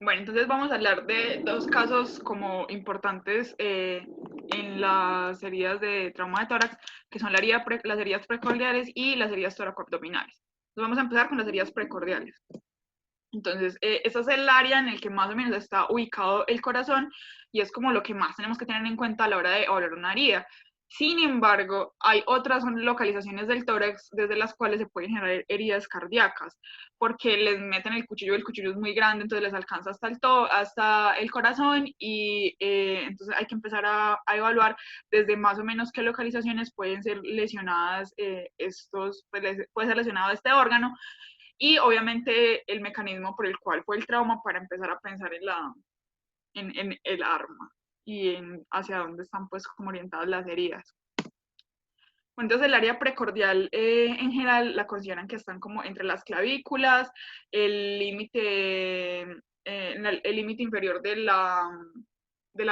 Bueno, entonces vamos a hablar de dos casos como importantes en las heridas de trauma de tórax, que son las heridas precordiales y las heridas toracoabdominales. Entonces vamos a empezar con las heridas precordiales. Entonces, ese es el área en el que más o menos está ubicado el corazón y es como lo que más tenemos que tener en cuenta a la hora de evaluar una herida. Sin embargo, hay otras localizaciones del tórax desde las cuales se pueden generar heridas cardíacas, porque les meten el cuchillo es muy grande, entonces les alcanza hasta el corazón y entonces hay que empezar a evaluar desde más o menos qué localizaciones pueden ser lesionadas, puede ser lesionado este órgano y obviamente el mecanismo por el cual fue el trauma para empezar a pensar en el arma y en hacia dónde están pues como orientadas las heridas. Entonces el área precordial en general la consideran que están como entre las clavículas, el límite el límite inferior de la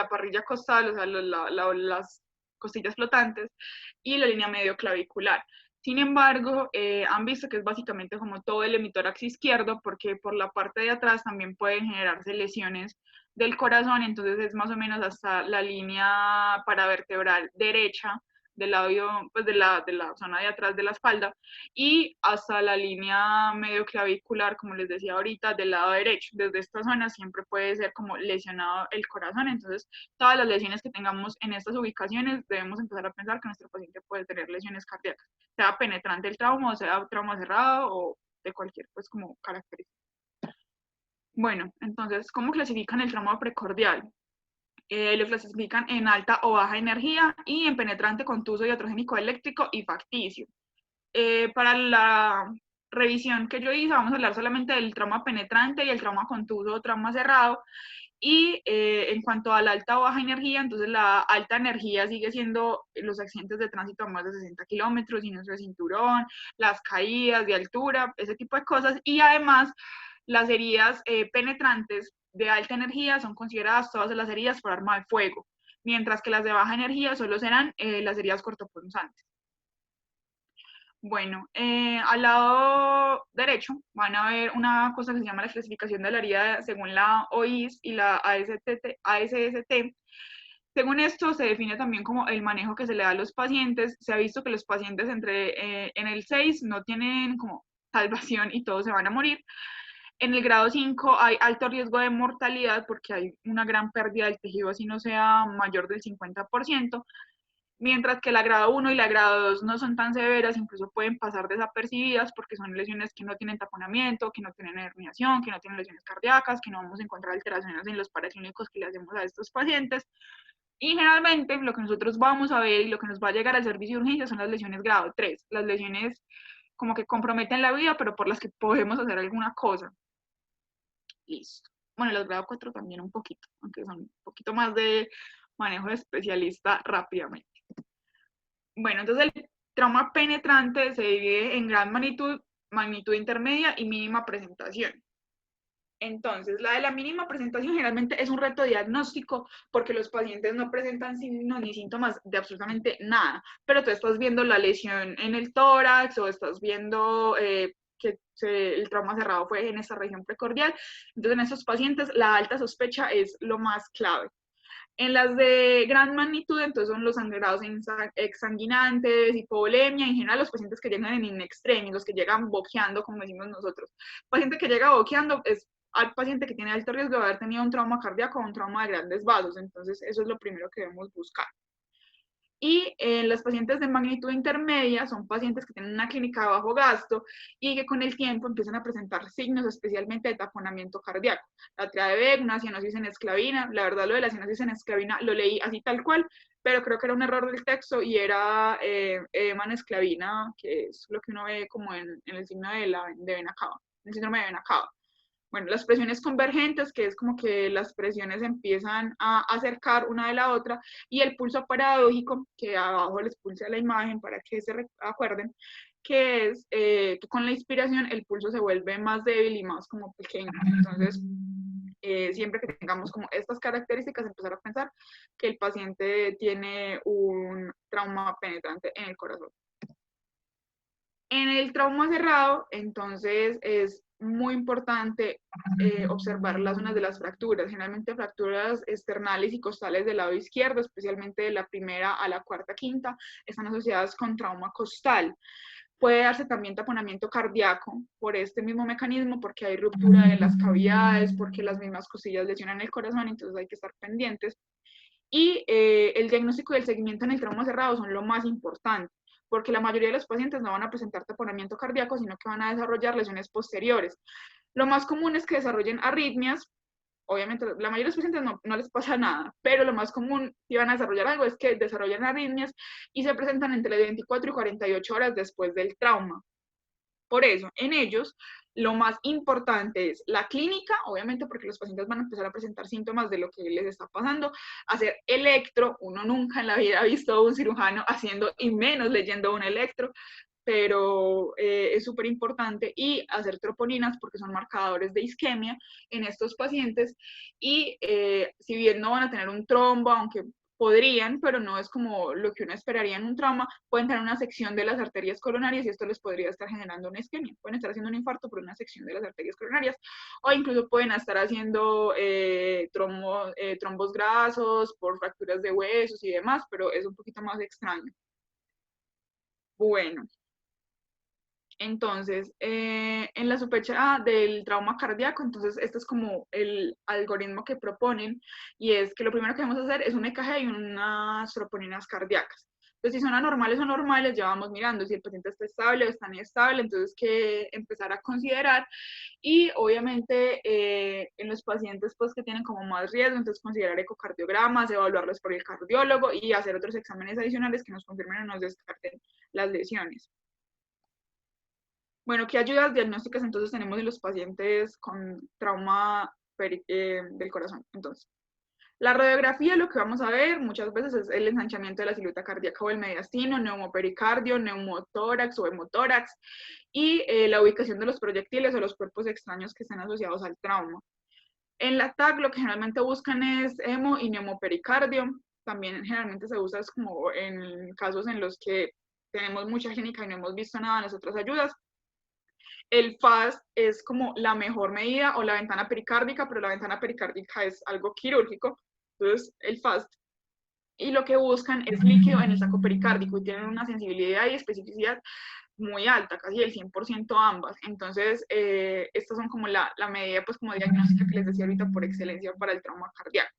parrilla costal, o sea, las costillas flotantes, y la línea medio clavicular. Sin embargo, han visto que es básicamente como todo el hemitórax izquierdo, porque por la parte de atrás también pueden generarse lesiones del corazón, entonces es más o menos hasta la línea paravertebral derecha del labio, pues de la zona de atrás de la espalda, y hasta la línea medio clavicular, como les decía ahorita, del lado derecho. Desde esta zona siempre puede ser como lesionado el corazón, entonces todas las lesiones que tengamos en estas ubicaciones debemos empezar a pensar que nuestro paciente puede tener lesiones cardíacas, sea penetrante el trauma, o sea trauma cerrado, o de cualquier pues como característica. Bueno, entonces, ¿cómo clasifican el trauma precordial? Lo clasifican en alta o baja energía y en penetrante, contuso, iatrogénico eléctrico y facticio. Para la revisión que yo hice, vamos a hablar solamente del trauma penetrante y el trauma contuso o trauma cerrado. Y en cuanto a la alta o baja energía, entonces la alta energía sigue siendo los accidentes de tránsito a más de 60 kilómetros, siniestro de cinturón, las caídas de altura, ese tipo de cosas. Y además, las heridas penetrantes de alta energía son consideradas todas las heridas por arma de fuego, mientras que las de baja energía solo serán las heridas cortopunzantes. Bueno, al lado derecho van a ver una cosa que se llama la clasificación de la herida según la OIS y la ASST. Según esto, se define también como el manejo que se le da a los pacientes. Se ha visto que los pacientes en el 6 no tienen como salvación y todos se van a morir. En el grado 5 hay alto riesgo de mortalidad porque hay una gran pérdida del tejido, así no sea mayor del 50%, mientras que la grado 1 y la grado 2 no son tan severas, incluso pueden pasar desapercibidas porque son lesiones que no tienen taponamiento, que no tienen herniación, que no tienen lesiones cardíacas, que no vamos a encontrar alteraciones en los paraclínicos que le hacemos a estos pacientes. Y generalmente lo que nosotros vamos a ver y lo que nos va a llegar al servicio de urgencia son las lesiones grado 3, las lesiones como que comprometen la vida, pero por las que podemos hacer alguna cosa. Listo. Bueno, los grado 4 también un poquito, aunque son un poquito más de manejo de especialista rápidamente. Bueno, entonces el trauma penetrante se divide en gran magnitud, magnitud intermedia y mínima presentación. Entonces, la de la mínima presentación generalmente es un reto diagnóstico porque los pacientes no presentan signos ni síntomas de absolutamente nada, pero tú estás viendo la lesión en el tórax o estás viendo el trauma cerrado fue en esta región precordial. Entonces, en estos pacientes la alta sospecha es lo más clave. En las de gran magnitud, entonces son los sangrados exsanguinantes, hipovolemia, en general los pacientes que llegan en in extremis, los que llegan boqueando, como decimos nosotros. El paciente que llega boqueando es al paciente que tiene alto riesgo de haber tenido un trauma cardíaco o un trauma de grandes vasos, entonces eso es lo primero que debemos buscar. Y los pacientes de magnitud intermedia son pacientes que tienen una clínica de bajo gasto y que con el tiempo empiezan a presentar signos especialmente de taponamiento cardíaco. La triada de Beck, una cianosis en esclavina, la verdad lo de la cianosis en esclavina lo leí así tal cual, pero creo que era un error del texto y era edema en esclavina, que es lo que uno ve como en el signo de vena cava, el síndrome de vena cava. Bueno, las presiones convergentes, que es como que las presiones empiezan a acercar una de la otra, y el pulso paradójico, que abajo les puse la imagen para que se acuerden, que es que con la inspiración el pulso se vuelve más débil y más como pequeño. Entonces, siempre que tengamos como estas características, empezar a pensar que el paciente tiene un trauma penetrante en el corazón. En el trauma cerrado, entonces, es muy importante observar las zonas de las fracturas, generalmente fracturas externales y costales del lado izquierdo, especialmente de la primera a la cuarta quinta, están asociadas con trauma costal. Puede darse también taponamiento cardíaco por este mismo mecanismo, porque hay ruptura de las cavidades, porque las mismas costillas lesionan el corazón, entonces hay que estar pendientes. Y el diagnóstico y el seguimiento en el trauma cerrado son lo más importante, porque la mayoría de los pacientes no van a presentar taponamiento cardíaco, sino que van a desarrollar lesiones posteriores. Lo más común es que desarrollen arritmias. Obviamente, la mayoría de los pacientes no les pasa nada, pero lo más común, si van a desarrollar algo, es que desarrollen arritmias y se presentan entre 24 y 48 horas después del trauma. Por eso, en ellos, lo más importante es la clínica, obviamente porque los pacientes van a empezar a presentar síntomas de lo que les está pasando, hacer electro, uno nunca en la vida ha visto a un cirujano haciendo y menos leyendo un electro, pero es súper importante, y hacer troponinas porque son marcadores de isquemia en estos pacientes, y si bien no van a tener un trombo, aunque podrían, pero no es como lo que uno esperaría en un trauma, pueden tener una sección de las arterias coronarias y esto les podría estar generando una isquemia. Pueden estar haciendo un infarto por una sección de las arterias coronarias, o incluso pueden estar haciendo trombos grasos por fracturas de huesos y demás, pero es un poquito más extraño. Bueno, entonces, en la sospecha del trauma cardíaco, entonces este es como el algoritmo que proponen, y es que lo primero que vamos a hacer es un EKG y unas troponinas cardíacas. Entonces, si son anormales o normales, ya vamos mirando si el paciente está estable o está inestable, entonces que empezar a considerar. Y obviamente en los pacientes pues que tienen como más riesgo, entonces considerar ecocardiogramas, evaluarlos por el cardiólogo y hacer otros exámenes adicionales que nos confirmen o nos descarten las lesiones. Bueno, ¿qué ayudas diagnósticas entonces tenemos en los pacientes con trauma del corazón? Entonces, la radiografía, lo que vamos a ver muchas veces es el ensanchamiento de la silueta cardíaca o el mediastino, neumopericardio, neumotórax o hemotórax, y la ubicación de los proyectiles o los cuerpos extraños que están asociados al trauma. En la TAC lo que generalmente buscan es hemo y neumopericardio. También generalmente se usa es como en casos en los que tenemos mucha clínica y no hemos visto nada en las otras ayudas. El FAST es como la mejor medida, o la ventana pericárdica, pero la ventana pericárdica es algo quirúrgico, entonces el FAST. Y lo que buscan es líquido en el saco pericárdico y tienen una sensibilidad y especificidad muy alta, casi el 100% ambas. Entonces, estas son como la medida pues como diagnóstica que les decía ahorita por excelencia para el trauma cardíaco.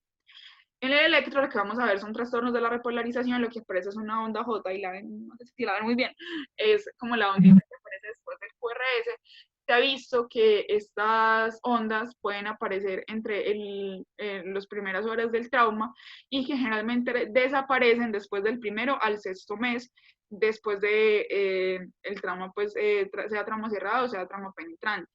En el electro lo que vamos a ver son trastornos de la repolarización, lo que aparece es una onda J, y la ven, no sé si la ven muy bien, es como la onda que aparece después del QRS. Se ha visto que estas ondas pueden aparecer entre las primeras horas del trauma y que generalmente desaparecen después del primero al sexto mes, después de el trauma, pues sea trauma cerrado o sea trauma penetrante,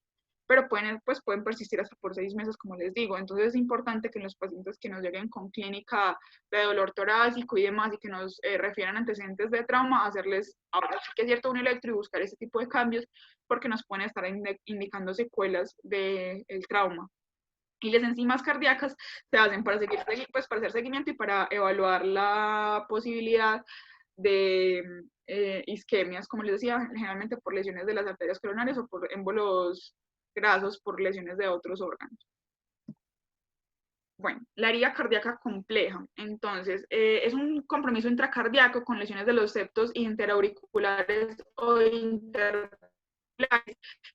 pero pueden persistir hasta por 6 meses, como les digo. Entonces es importante que en los pacientes que nos lleguen con clínica de dolor torácico y demás, y que nos refieran antecedentes de trauma, hacerles, ahora sí que es cierto, un electro y buscar ese tipo de cambios, porque nos pueden estar indicando secuelas del trauma. Y las enzimas cardíacas se hacen para seguir, pues, para hacer seguimiento y para evaluar la posibilidad de isquemias, como les decía, generalmente por lesiones de las arterias coronarias o por émbolos grasos por lesiones de otros órganos. Bueno, la herida cardíaca compleja, entonces, es un compromiso intracardíaco con lesiones de los septos interauriculares o intercalares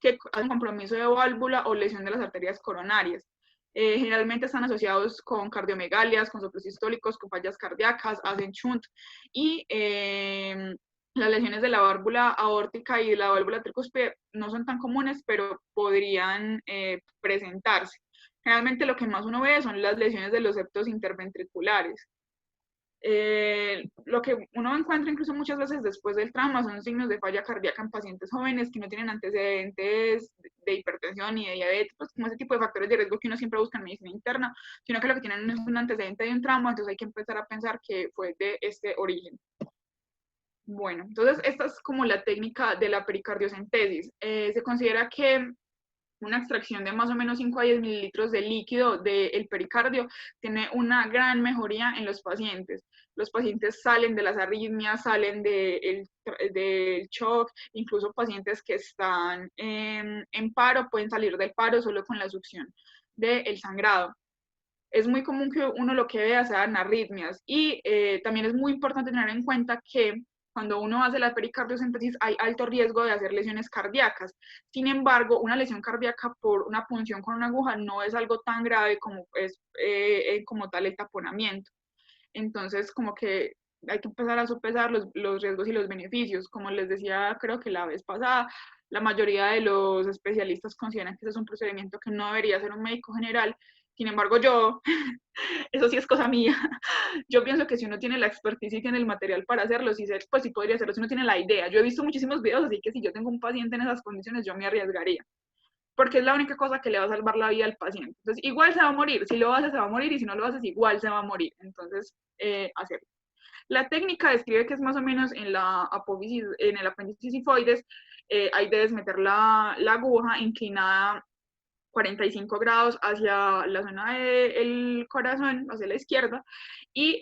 que hacen compromiso de válvula o lesión de las arterias coronarias. Generalmente están asociados con cardiomegalias, con soplos sistólicos, con fallas cardíacas, hacen shunt, y las lesiones de la válvula aórtica y de la válvula tricúspide no son tan comunes, pero podrían presentarse. Generalmente lo que más uno ve son las lesiones de los septos interventriculares. Lo que uno encuentra incluso muchas veces después del trauma son signos de falla cardíaca en pacientes jóvenes que no tienen antecedentes de hipertensión ni de diabetes, pues como ese tipo de factores de riesgo que uno siempre busca en medicina interna, sino que lo que tienen es un antecedente de un trauma, entonces hay que empezar a pensar que fue de este origen. Bueno, entonces esta es como la técnica de la pericardiocentesis. Se considera que una extracción de más o menos 5 a 10 mililitros de líquido del pericardio tiene una gran mejoría en los pacientes. Los pacientes salen de las arritmias, salen del shock, incluso pacientes que están en paro pueden salir del paro solo con la succión del sangrado. Es muy común que uno lo que vea sean arritmias y también es muy importante tener en cuenta que cuando uno hace la pericardiocentesis hay alto riesgo de hacer lesiones cardíacas. Sin embargo, una lesión cardíaca por una punción con una aguja no es algo tan grave como es como tal el taponamiento. Entonces, como que hay que empezar a sopesar los riesgos y los beneficios. Como les decía, creo que la vez pasada, la mayoría de los especialistas consideran que ese es un procedimiento que no debería hacer un médico general. Sin embargo, yo, eso sí es cosa mía, yo pienso que si uno tiene la expertise y tiene el material para hacerlo, pues sí podría hacerlo, si uno tiene la idea. Yo he visto muchísimos videos, así que si yo tengo un paciente en esas condiciones, yo me arriesgaría, porque es la única cosa que le va a salvar la vida al paciente. Entonces, igual se va a morir, si lo haces se va a morir y si no lo haces igual se va a morir. Entonces, hacerlo. La técnica describe que es más o menos en la apófisis, en el apéndice sifoides, ahí debes meter la aguja inclinada 45 grados hacia la zona del corazón, hacia la izquierda, y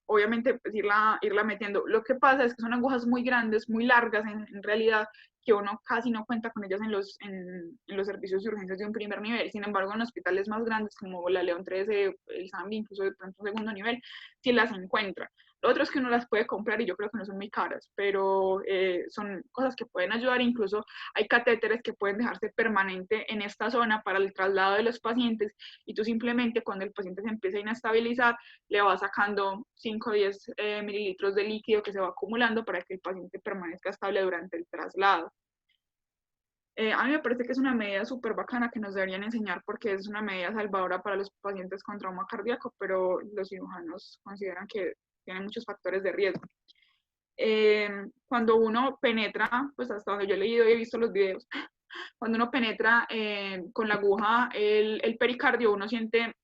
obviamente pues, irla metiendo. Lo que pasa es que son agujas muy grandes, muy largas en realidad, que uno casi no cuenta con ellas en los servicios de urgencias de un primer nivel. Sin embargo, en hospitales más grandes como la León 13, el SAMBI, incluso de pronto un segundo nivel, sí las encuentra. Lo otro es que uno las puede comprar y yo creo que no son muy caras, pero son cosas que pueden ayudar. Incluso hay catéteres que pueden dejarse permanente en esta zona para el traslado de los pacientes y tú simplemente cuando el paciente se empieza a inestabilizar le vas sacando 5 o 10 mililitros de líquido que se va acumulando para que el paciente permanezca estable durante el traslado. A mí me parece que es una medida súper bacana que nos deberían enseñar porque es una medida salvadora para los pacientes con trauma cardíaco, pero los cirujanos consideran que tiene muchos factores de riesgo. Cuando uno penetra, pues hasta donde yo he leído y he visto los videos, cuando uno penetra con la aguja el pericardio, uno siente,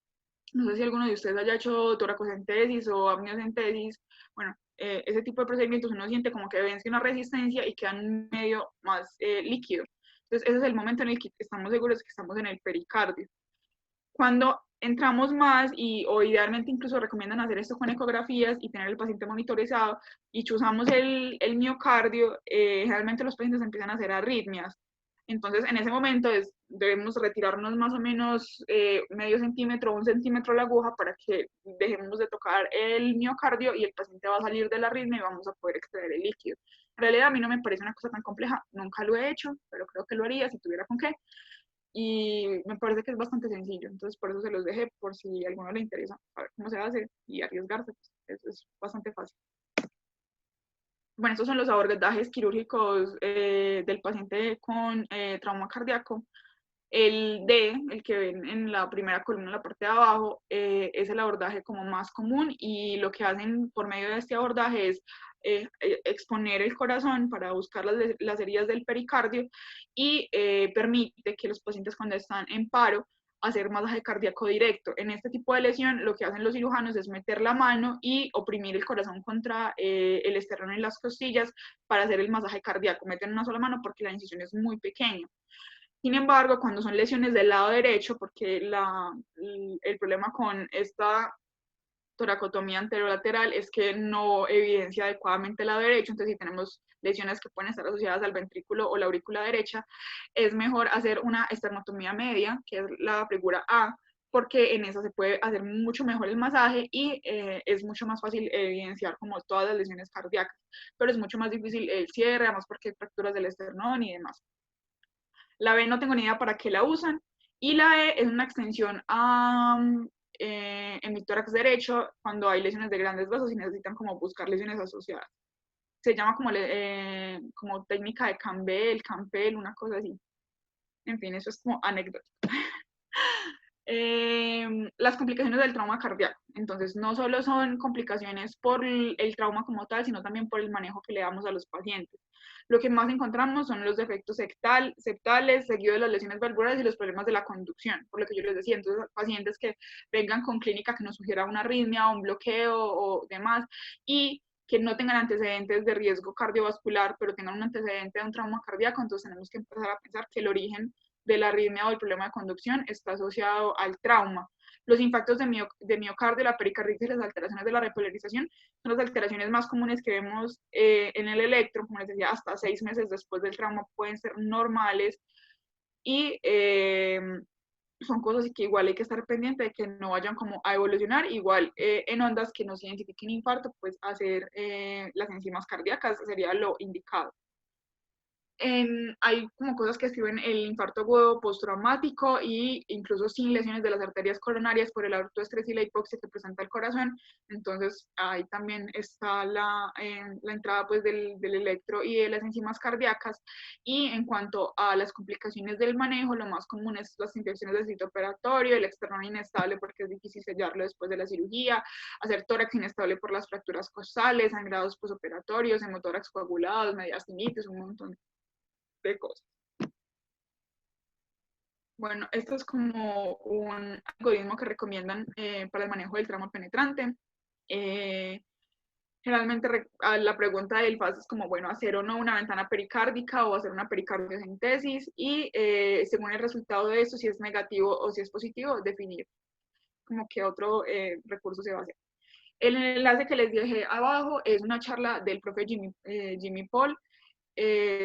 no sé si alguno de ustedes haya hecho toracocentesis o amniocentesis, bueno, ese tipo de procedimientos uno siente como que vence una resistencia y queda en medio más líquido. Entonces ese es el momento en el que estamos seguros que estamos en el pericardio. Cuando entramos más o idealmente incluso recomiendan hacer esto con ecografías y tener el paciente monitorizado y chuzamos el miocardio, generalmente los pacientes empiezan a hacer arritmias. Entonces, en ese momento debemos retirarnos más o menos medio centímetro, 1 centímetro la aguja para que dejemos de tocar el miocardio y el paciente va a salir de la arritmia y vamos a poder extraer el líquido. En realidad, a mí no me parece una cosa tan compleja, nunca lo he hecho, pero creo que lo haría si tuviera con qué. Y me parece que es bastante sencillo, entonces por eso se los dejé, por si a alguno le interesa a ver cómo se hace y arriesgarse, pues eso es bastante fácil. Bueno, estos son los abordajes quirúrgicos del paciente con trauma cardíaco. El D, el que ven en la primera columna en la parte de abajo, es el abordaje como más común y lo que hacen por medio de este abordaje es exponer el corazón para buscar las heridas del pericardio y permite que los pacientes cuando están en paro hacer masaje cardíaco directo. En este tipo de lesión lo que hacen los cirujanos es meter la mano y oprimir el corazón contra el esternón y las costillas para hacer el masaje cardíaco. Meten una sola mano porque la incisión es muy pequeña. Sin embargo, cuando son lesiones del lado derecho, porque el problema con esta toracotomía anterolateral es que no evidencia adecuadamente el lado derecho, entonces si tenemos lesiones que pueden estar asociadas al ventrículo o la aurícula derecha, es mejor hacer una esternotomía media, que es la figura A, porque en esa se puede hacer mucho mejor el masaje y es mucho más fácil evidenciar como todas las lesiones cardíacas, pero es mucho más difícil el cierre, además porque hay fracturas del esternón y demás. La B no tengo ni idea para qué la usan. Y la E es una extensión en mi tórax derecho cuando hay lesiones de grandes vasos y necesitan como buscar lesiones asociadas. Se llama como técnica de Campbell, una cosa así. En fin, eso es como anécdota. Las complicaciones del trauma cardíaco. Entonces, no solo son complicaciones por el trauma como tal, sino también por el manejo que le damos a los pacientes. Lo que más encontramos son los defectos septales, seguido de las lesiones valvulares y los problemas de la conducción, por lo que yo les decía. Entonces, pacientes que vengan con clínica que nos sugiera una arritmia, un bloqueo o demás, y que no tengan antecedentes de riesgo cardiovascular, pero tengan un antecedente de un trauma cardíaco, entonces tenemos que empezar a pensar que el origen de la arritmia o el problema de conducción está asociado al trauma. Los infartos de miocardio, la pericarditis y las alteraciones de la repolarización son las alteraciones más comunes que vemos en el electro, como les decía, hasta 6 meses después del trauma pueden ser normales y son cosas que igual hay que estar pendiente de que no vayan como a evolucionar, igual en ondas que no se identifiquen infarto, pues hacer las enzimas cardíacas sería lo indicado. Hay como cosas que escriben el infarto agudo postraumático e incluso sin lesiones de las arterias coronarias por el autoestrés y la hipoxia que presenta el corazón. Entonces ahí también está la entrada pues del electro y de las enzimas cardíacas. Y en cuanto a las complicaciones del manejo, lo más común es las infecciones del sitio operatorio, el externo inestable porque es difícil sellarlo después de la cirugía, hacer tórax inestable por las fracturas costales, sangrados postoperatorios, hemotórax coagulados, mediastinitis, un montón de cosas. Bueno, esto es como un algoritmo que recomiendan para el manejo del trauma penetrante. Eh, Generalmente la pregunta del FAS es como, bueno, hacer o no una ventana pericárdica o hacer una pericardiocentesis y según el resultado de eso, si es negativo o si es positivo, definir como qué otro recurso se va a hacer. El enlace que les dejé abajo es una charla del profe Jimmy Paul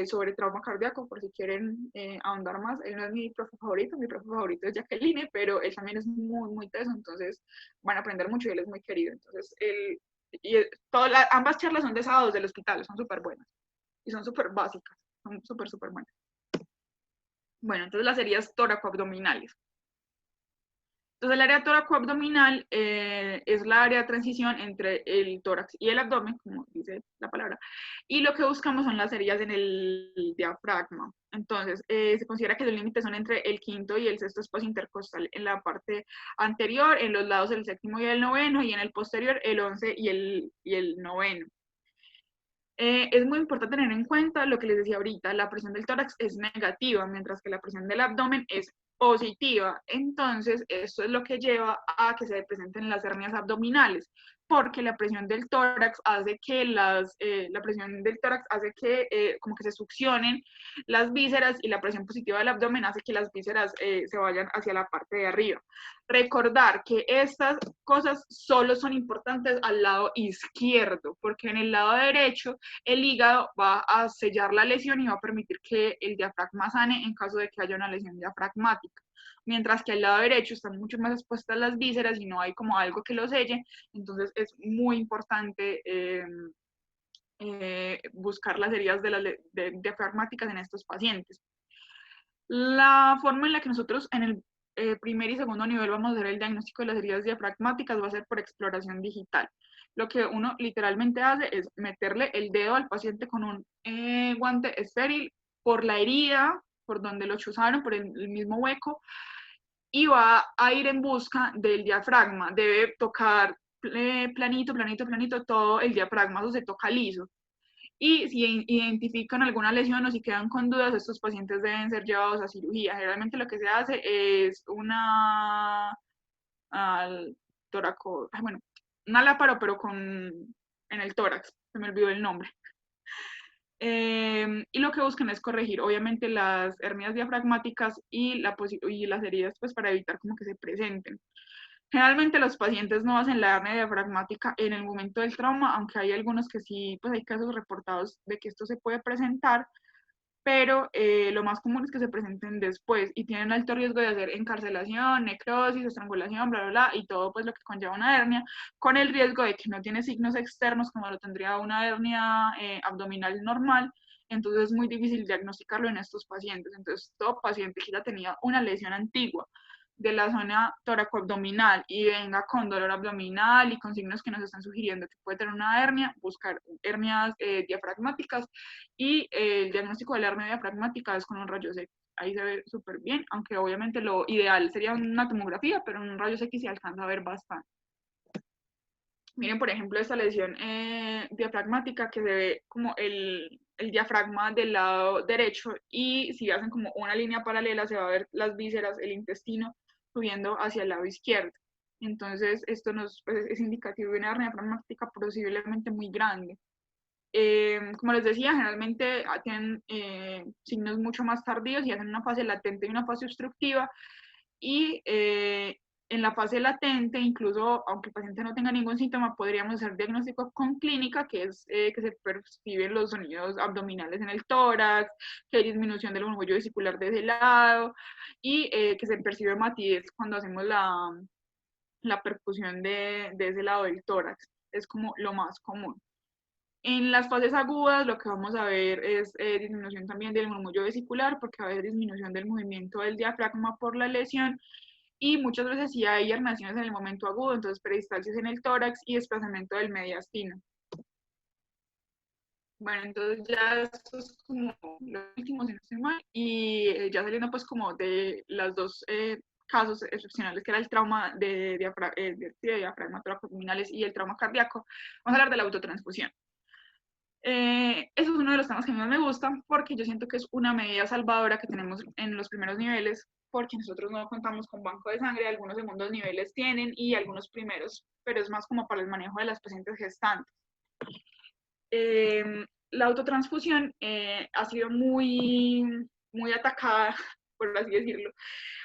sobre trauma cardíaco, por si quieren ahondar más. Él no es mi profe favorito es Jacqueline, pero él también es muy, muy teso, entonces van a aprender mucho y él es muy querido. Entonces, ambas charlas son de sábados del hospital, son súper buenas y son súper básicas, son súper, súper buenas. Bueno, entonces las heridas tóraco-abdominales. Entonces, el área tóraco-abdominal es la área de transición entre el tórax y el abdomen, como dice la palabra, y lo que buscamos son las heridas en el diafragma. Entonces, se considera que los límites son entre el quinto y el sexto espacio intercostal en la parte anterior, en los lados el séptimo y el noveno, y en el posterior el 11 y el noveno. Es muy importante tener en cuenta lo que les decía ahorita, la presión del tórax es negativa, mientras que la presión del abdomen es positiva. Entonces, esto es lo que lleva a que se presenten las hernias abdominales, porque la presión del tórax hace que como que se succionen las vísceras y la presión positiva del abdomen hace que las vísceras se vayan hacia la parte de arriba. Recordar que estas cosas solo son importantes al lado izquierdo, porque en el lado derecho el hígado va a sellar la lesión y va a permitir que el diafragma sane en caso de que haya una lesión diafragmática. Mientras que al lado derecho están mucho más expuestas las vísceras y no hay como algo que lo selle, entonces es muy importante buscar las heridas diafragmáticas en estos pacientes. La forma en la que nosotros en el primer y segundo nivel vamos a hacer el diagnóstico de las heridas diafragmáticas va a ser por exploración digital. Lo que uno literalmente hace es meterle el dedo al paciente con un guante estéril por la herida, por donde lo chuzaron, por el mismo hueco, y va a ir en busca del diafragma. Debe tocar planito, planito, planito todo el diafragma, eso se toca liso. Y si identifican alguna lesión o si quedan con dudas, estos pacientes deben ser llevados a cirugía. Generalmente lo que se hace es una láparo, pero en el tórax, se me olvidó el nombre. Y lo que buscan es corregir, obviamente, las hernias diafragmáticas y las heridas, pues para evitar como que se presenten. Generalmente los pacientes no hacen la hernia diafragmática en el momento del trauma, aunque hay algunos que sí, pues hay casos reportados de que esto se puede presentar, pero lo más común es que se presenten después y tienen alto riesgo de hacer encarcelación, necrosis, estrangulación, bla, bla, bla, y todo pues lo que conlleva una hernia, con el riesgo de que no tiene signos externos como lo tendría una hernia abdominal normal. Entonces es muy difícil diagnosticarlo en estos pacientes. Entonces todo paciente que ya tenía una lesión antigua de la zona toracoabdominal y venga con dolor abdominal y con signos que nos están sugiriendo que puede tener una hernia, buscar hernias diafragmáticas y el diagnóstico de la hernia diafragmática es con un rayos X. Ahí se ve súper bien, aunque obviamente lo ideal sería una tomografía, pero en un rayos X se alcanza a ver bastante. Miren, por ejemplo, esta lesión diafragmática que se ve como el diafragma del lado derecho y si hacen como una línea paralela se va a ver las vísceras, el intestino subiendo hacia el lado izquierdo. Entonces, esto pues, es indicativo de una hernia diafragmática posiblemente muy grande. como les decía, generalmente tienen signos mucho más tardíos y hacen una fase latente y una fase obstructiva. Y en la fase latente, incluso aunque el paciente no tenga ningún síntoma, podríamos hacer diagnóstico con clínica, que es que se perciben los sonidos abdominales en el tórax, que hay disminución del murmullo vesicular de ese lado y que se percibe matidez cuando hacemos la percusión de ese lado del tórax. Es como lo más común. En las fases agudas lo que vamos a ver es disminución también del murmullo vesicular porque va a haber disminución del movimiento del diafragma por la lesión y muchas veces sí hay herniaciones en el momento agudo, entonces peristalsis en el tórax y desplazamiento del mediastino. Bueno, entonces ya esto es como lo último, si no estoy mal, y ya saliendo pues como de las dos casos excepcionales que era el trauma de diafragma toracoabdominales y el trauma cardíaco, vamos a hablar de la autotransfusión. Eso es uno de los temas que más me gustan porque yo siento que es una medida salvadora que tenemos en los primeros niveles porque nosotros no contamos con banco de sangre, algunos segundos niveles tienen y algunos primeros, pero es más como para el manejo de las pacientes gestantes. La autotransfusión ha sido muy atacada, por así decirlo,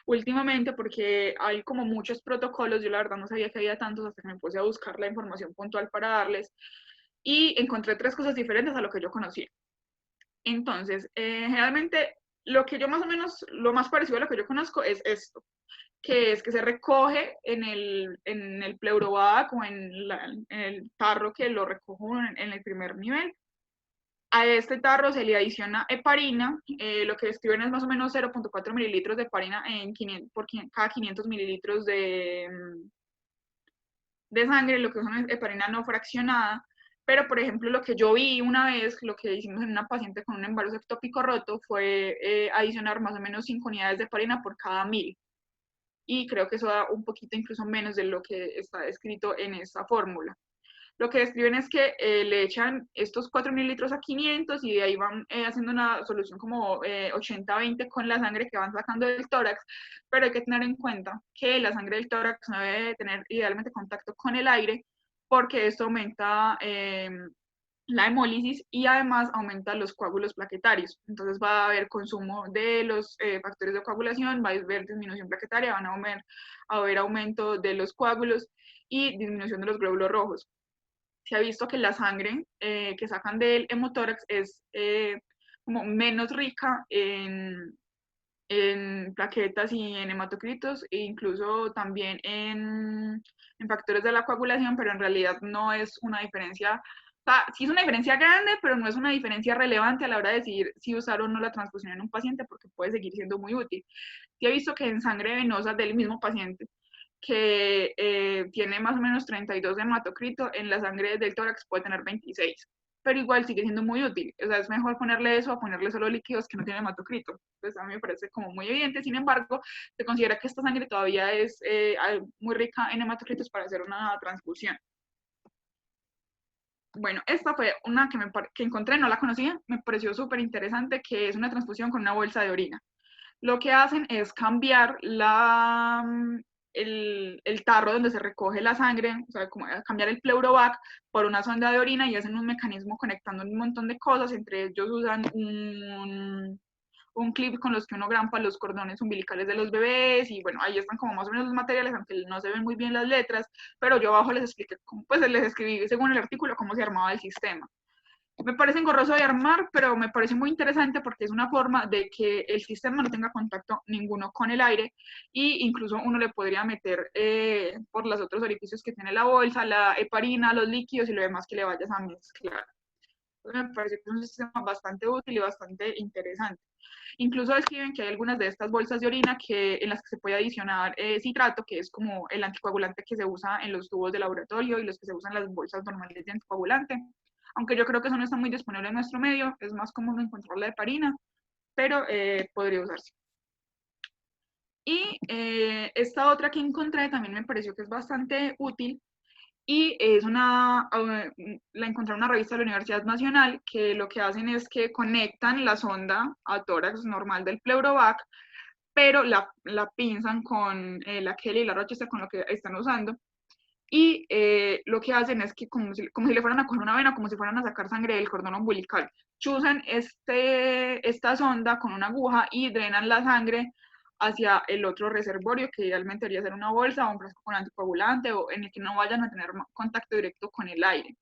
últimamente porque hay como muchos protocolos, yo la verdad no sabía que había tantos hasta que me puse a buscar la información puntual para darles y encontré 3 cosas diferentes a lo que yo conocía. Entonces, generalmente lo que yo más o menos, lo más parecido a lo que yo conozco es esto, que es que se recoge en el pleurovac o en el tarro que lo recojo en el primer nivel. A este tarro se le adiciona heparina, lo que describen es más o menos 0.4 mililitros de heparina por cada 500 mililitros de sangre, lo que es una heparina no fraccionada. Pero, por ejemplo, lo que yo vi una vez, lo que hicimos en una paciente con un embarazo ectópico roto, fue adicionar más o menos 5 unidades de heparina por cada 1000. Y creo que eso da un poquito incluso menos de lo que está descrito en esta fórmula. Lo que describen es que le echan estos 4 mililitros a 500 y de ahí van haciendo una solución como 80-20 con la sangre que van sacando del tórax, pero hay que tener en cuenta que la sangre del tórax no debe tener idealmente contacto con el aire porque esto aumenta la hemólisis y además aumenta los coágulos plaquetarios. Entonces va a haber consumo de los factores de coagulación, va a haber disminución plaquetaria, van a haber aumento de los coágulos y disminución de los glóbulos rojos. Se ha visto que la sangre que sacan del hemotórax es como menos rica en plaquetas y en hematocritos e incluso también en factores de la coagulación, pero en realidad no es una diferencia, o sea, sí es una diferencia grande, pero no es una diferencia relevante a la hora de decidir si usar o no la transfusión en un paciente porque puede seguir siendo muy útil. Sí he visto que en sangre venosa del mismo paciente que tiene más o menos 32 de hematocrito, en la sangre del tórax puede tener 26, pero igual sigue siendo muy útil. O sea, es mejor ponerle eso a ponerle solo líquidos que no tienen hematocrito. Entonces a mí me parece como muy evidente. Sin embargo, se considera que esta sangre todavía es muy rica en hematocritos para hacer una transfusión. Bueno, esta fue una que encontré, no la conocía, me pareció súper interesante, que es una transfusión con una bolsa de orina. Lo que hacen es cambiar el tarro donde se recoge la sangre, o sea, como cambiar el pleurovac por una sonda de orina y hacen un mecanismo conectando un montón de cosas, entre ellos usan un clip con los que uno grampa los cordones umbilicales de los bebés y bueno, ahí están como más o menos los materiales, aunque no se ven muy bien las letras, pero yo abajo les expliqué, pues les escribí según el artículo cómo se armaba el sistema. Me parece engorroso de armar, pero me parece muy interesante porque es una forma de que el sistema no tenga contacto ninguno con el aire e incluso uno le podría meter por los otros orificios que tiene la bolsa, la heparina, los líquidos y lo demás que le vayas a mezclar. Entonces me parece que es un sistema bastante útil y bastante interesante. Incluso describen que hay algunas de estas bolsas de orina en las que se puede adicionar citrato, que es como el anticoagulante que se usa en los tubos de laboratorio y los que se usan en las bolsas normales de anticoagulante. Aunque yo creo que eso no está muy disponible en nuestro medio, es más común encontrar la heparina, pero podría usarse. Y esta otra que encontré también me pareció que es bastante útil y es la encontré en una revista de la Universidad Nacional que lo que hacen es que conectan la sonda a tórax normal del pleurovac, pero la pinzan con la Kelly y la Rochester con lo que están usando y lo que hacen es que como si le fueran a coger una vena, como si fueran a sacar sangre del cordón umbilical. Chuzan esta sonda con una aguja y drenan la sangre hacia el otro reservorio, que idealmente debería ser una bolsa o un frasco con anticoagulante o en el que no vayan a tener contacto directo con el aire.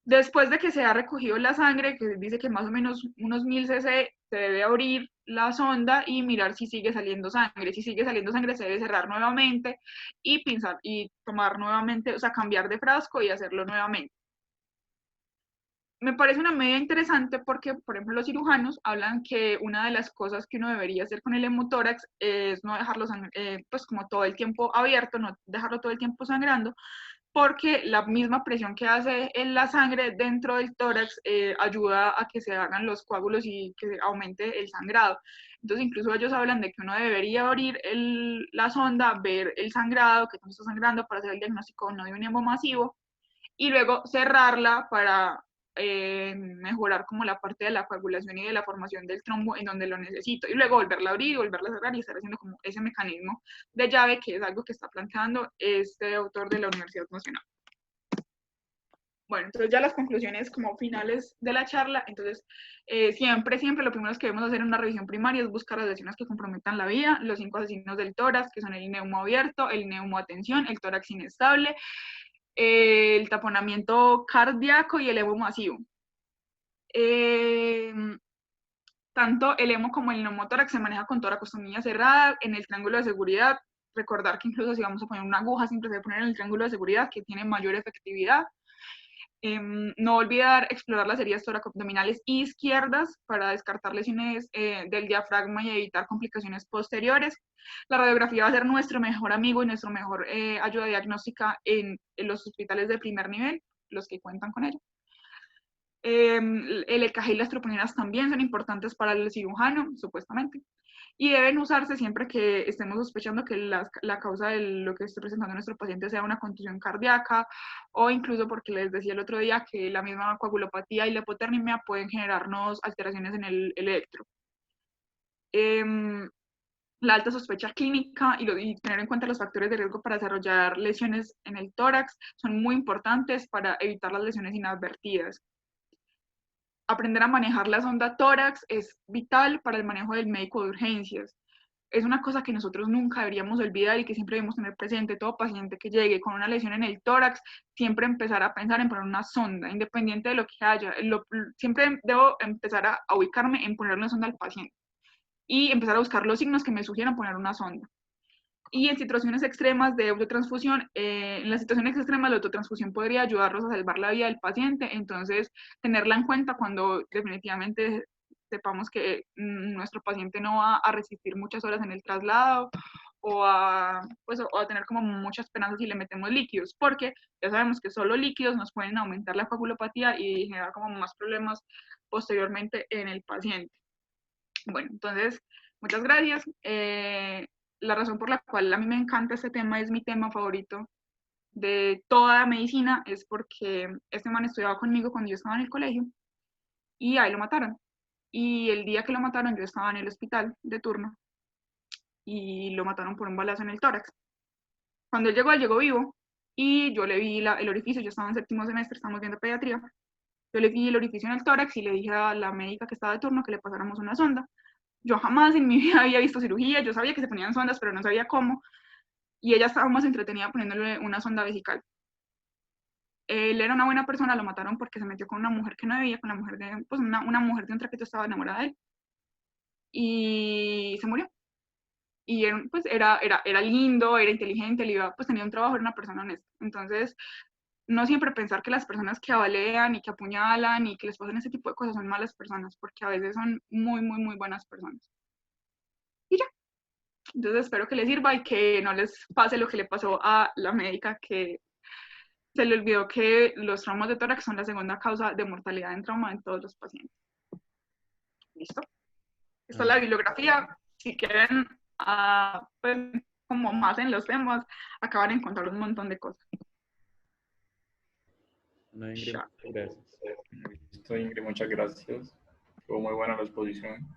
Después de que se ha recogido la sangre, que dice que más o menos unos 1000 cc, se debe abrir la sonda y mirar si sigue saliendo sangre. Si sigue saliendo sangre, se debe cerrar nuevamente y pinzar y tomar nuevamente, o sea, cambiar de frasco y hacerlo nuevamente. Me parece una medida interesante porque, por ejemplo, los cirujanos hablan que una de las cosas que uno debería hacer con el hemotórax es no dejarlo pues como todo el tiempo abierto, no dejarlo todo el tiempo sangrando, porque la misma presión que hace en la sangre dentro del tórax ayuda a que se hagan los coágulos y que aumente el sangrado. Entonces, incluso ellos hablan de que uno debería abrir la sonda, ver el sangrado, que no está sangrando para hacer el diagnóstico no de un hemo masivo, y luego cerrarla para mejorar como la parte de la coagulación y de la formación del trombo en donde lo necesito, y luego volverla a abrir y volverla a cerrar y estar haciendo como ese mecanismo de llave, que es algo que está planteando este autor de la Universidad Nacional. Bueno, entonces ya las conclusiones como finales de la charla. Entonces, siempre lo primero que debemos hacer en una revisión primaria es buscar las lesiones que comprometan la vida, los 5 asesinos del tórax, que son el neumo abierto, el neumo a tensión, el tórax inestable, el taponamiento cardíaco y el hemo masivo. Tanto el hemo como el neumotórax se maneja con toracostomía cerrada en el triángulo de seguridad. Recordar que incluso si vamos a poner una aguja, siempre se debe poner en el triángulo de seguridad, que tiene mayor efectividad. No olvidar explorar las heridas toracoabdominales izquierdas para descartar lesiones del diafragma y evitar complicaciones posteriores. La radiografía va a ser nuestro mejor amigo y nuestro mejor ayuda diagnóstica en los hospitales de primer nivel, los que cuentan con ello. El EKG y las troponinas también son importantes para el cirujano, supuestamente, y deben usarse siempre que estemos sospechando que la causa de lo que esté presentando nuestro paciente sea una contusión cardíaca, o incluso porque les decía el otro día que la misma coagulopatía y la hipotermia pueden generarnos alteraciones en el electro. La alta sospecha clínica y tener en cuenta los factores de riesgo para desarrollar lesiones en el tórax son muy importantes para evitar las lesiones inadvertidas. Aprender a manejar la sonda tórax es vital para el manejo del médico de urgencias. Es una cosa que nosotros nunca deberíamos olvidar y que siempre debemos tener presente. Todo paciente que llegue con una lesión en el tórax, siempre empezar a pensar en poner una sonda, independiente de lo que haya. Siempre debo empezar a ubicarme en poner una sonda al paciente y empezar a buscar los signos que me sugieran poner una sonda. Y en situaciones extremas de autotransfusión, en las situaciones extremas la autotransfusión podría ayudarnos a salvar la vida del paciente, entonces tenerla en cuenta cuando definitivamente sepamos que nuestro paciente no va a resistir muchas horas en el traslado pues, o a tener como mucha esperanza si le metemos líquidos, porque ya sabemos que solo líquidos nos pueden aumentar la coagulopatía y generar como más problemas posteriormente en el paciente. Bueno, entonces, muchas gracias. La razón por la cual a mí me encanta este tema, es mi tema favorito de toda medicina, es porque este man estudiaba conmigo cuando yo estaba en el colegio y ahí lo mataron. Y el día que lo mataron yo estaba en el hospital de turno y lo mataron por un balazo en el tórax. Cuando él llegó vivo y yo le vi el orificio, yo estaba en séptimo semestre, estábamos viendo pediatría, yo le vi el orificio en el tórax y le dije a la médica que estaba de turno que le pasáramos una sonda. Yo jamás en mi vida había visto cirugía, yo sabía que se ponían sondas, pero no sabía cómo, y ella estaba más entretenida poniéndole una sonda vesical. Él era una buena persona, lo mataron porque se metió con una mujer que no debía, con la mujer de, pues una mujer de un traqueto, estaba enamorada de él, y se murió. Y él, pues era lindo, era inteligente, él iba, pues tenía un trabajo, era una persona honesta. Entonces, no siempre pensar que las personas que abalean y que apuñalan y que les pasan ese tipo de cosas son malas personas, porque a veces son muy, muy, muy buenas personas. Y ya. Entonces espero que les sirva y que no les pase lo que le pasó a la médica, que se le olvidó que los traumas de tórax son la segunda causa de mortalidad en trauma en todos los pacientes. ¿Listo? Esta es la bibliografía. Si quieren, pues, como más en los temas, acaban de encontrar un montón de cosas. No, Ingrid, muchas gracias. Listo, Ingrid, muchas gracias. Estuvo muy buena la exposición.